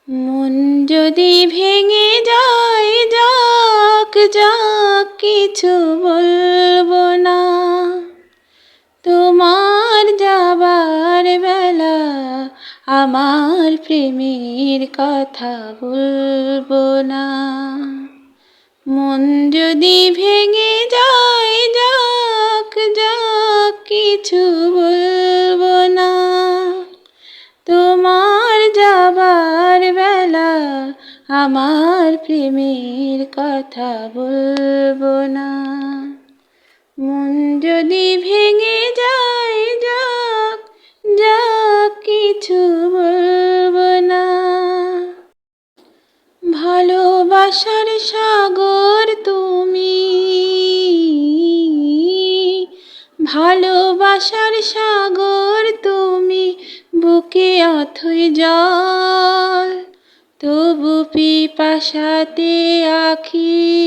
মন যদি ভেঙে যায়, যাক যাক কিছু বলবো না। তোমার যাবার বেলা আমার প্রেমের কথা বলবো না। মন যদি ভেঙে যায়, যাক যাক কিছু বলবো না। তোমার যাবার বেলা আমার প্রেমের কথা বলবো না। মন যদি ভেঙে যায়, যাক যাক কিছু বলবো না। ভালোবাসার সাগর তুমি, ভালোবাসার সাগর তুমি, বুকে অথই জল, তবু পিপাসাতে আখি,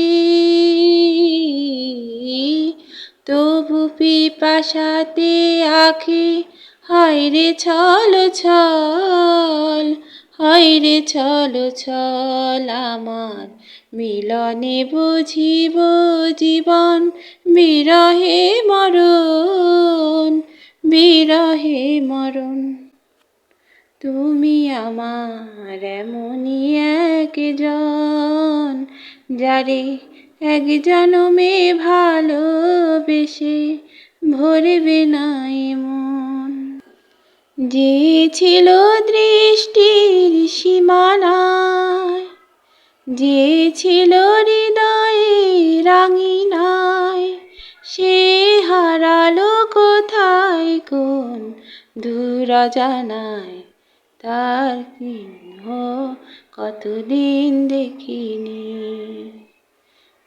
তবু পিপাসাতে আখি। হায়রে ছল ছল, হায়রে ছল ছল, আমার মিলনে বুঝিব জীবন, বিরহে মরণ, বিরহে মরণ। তুমি আমার এমনই একজন, যারে এক জনমে ভালোবেসে ভরবে না মন। যে ছিল দৃষ্টির সীমানায়, যে ছিল হৃদয়ের আঙিনায়, সে হারালো কোথায় কোন দূর অজানায়। তার চিহ্ন কতদিন দেখিনি।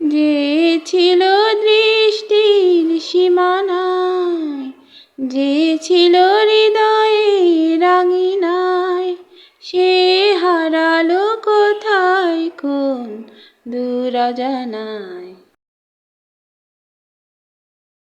যে ছিল দৃষ্টির সীমানায়, যে ছিল হৃদয়ের আঙিনায়, সে হারালো কোথায় কোন দূর অজানায়।